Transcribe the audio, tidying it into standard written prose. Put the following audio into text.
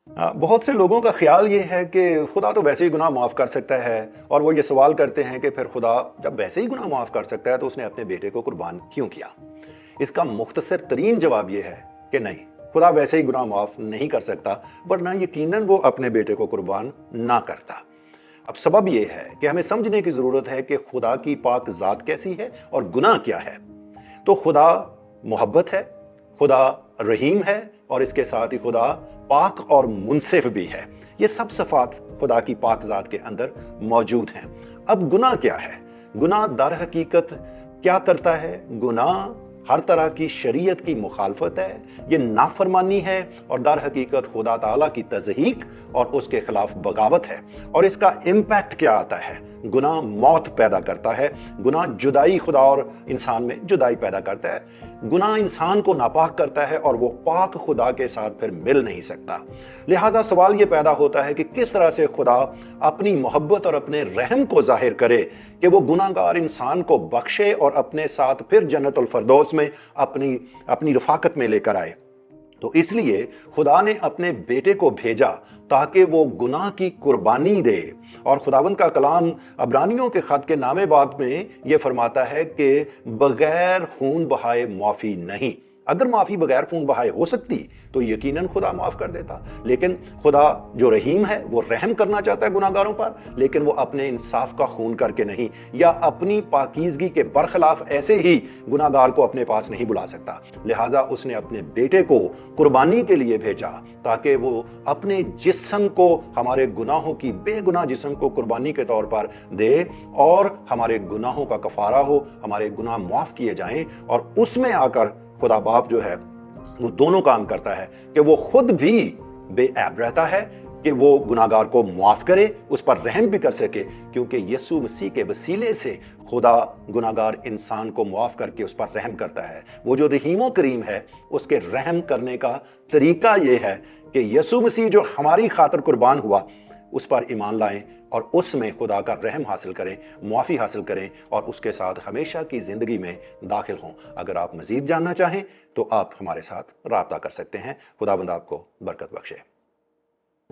बहुत से लोगों का ख्याल ये है कि खुदा तो वैसे ही गुनाह माफ़ कर सकता है, और वो ये सवाल करते हैं कि फिर खुदा जब वैसे ही गुनाह माफ़ कर सकता है तो उसने अपने बेटे को कुर्बान क्यों किया। इसका मुख्तसर तरीन जवाब ये है कि नहीं, खुदा वैसे ही गुनाह माफ़ नहीं कर सकता, वरना यकीनन वो अपने बेटे को कुर्बान ना करता। अब सबब यह है कि हमें समझने की ज़रूरत है कि खुदा की पाक ज़ात कैसी है और गुनाह क्या है। तो खुदा मोहब्बत है, खुदा रहीम है, और इसके साथ ही खुदा पाक और मुनसिफ भी है। ये सब सिफात खुदा की पाक ज़ात के अंदर मौजूद हैं। अब गुनाह क्या है? गुनाह दर हकीकत क्या करता है? गुनाह हर तरह की शरीयत की मुखालफत है, ये नाफरमानी है, और दर हकीकत खुदा ताला की तज़हीक और उसके खिलाफ बगावत है। और इसका इम्पैक्ट क्या आता है? गुनाह मौत पैदा करता है, गुनाह जुदाई, खुदा और इंसान में जुदाई पैदा करता है। गुनाह इंसान को नापाक करता है और वो पाक खुदा के साथ फिर मिल नहीं सकता। लिहाजा सवाल ये पैदा होता है कि किस तरह से खुदा अपनी मोहब्बत और अपने रहम को जाहिर करे कि वो गुनाहगार इंसान को बख्शे और अपने साथ फिर जन्नतुल फरदौस में अपनी रफाकत में लेकर आए। तो इसलिए खुदा ने अपने बेटे को भेजा ताकि वो गुनाह की कुर्बानी दे। और खुदावंद का कलाम अब्रानियों के खत के नामे बाब में ये फरमाता है कि बगैर खून बहाए माफ़ी नहीं। अगर माफ़ी बगैर खून बहाए हो सकती तो यकीनन खुदा माफ़ कर देता, लेकिन खुदा जो रहीम है वो रहम करना चाहता है गुनाहगारों पर, लेकिन वो अपने इंसाफ का खून करके नहीं, या अपनी पाकीज़गी के बरखिलाफ ऐसे ही गुनाहगार को अपने पास नहीं बुला सकता। लिहाजा उसने अपने बेटे को कुर्बानी के लिए भेजा ताकि वो अपने जिस्म को, हमारे गुनाहों की बेगुनाह जिस्म को कुर्बानी के तौर पर दे, और हमारे गुनाहों का कफारा हो, हमारे गुनाह माफ़ किए जाएं। और उसमें आकर खुदा बाप जो है वो दोनों काम करता है कि वो खुद भी बेऐब रहता है कि वो गुनाहगार को माफ़ करे, उस पर रहम भी कर सके, क्योंकि यीशु मसीह के वसीले से खुदा गुनाहगार इंसान को माफ़ करके उस पर रहम करता है। वो जो रहीम करीम है, उसके रहम करने का तरीका ये है कि यीशु मसीह जो हमारी खातिर कुर्बान हुआ, उस पर ईमान लाएं और उसमें खुदा का रहम हासिल करें, मुआफ़ी हासिल करें, और उसके साथ हमेशा की ज़िंदगी में दाखिल हों। अगर आप मज़ीद जानना चाहें तो आप हमारे साथ राब्ता कर सकते हैं। खुदाबंद आपको बरकत बख्शे।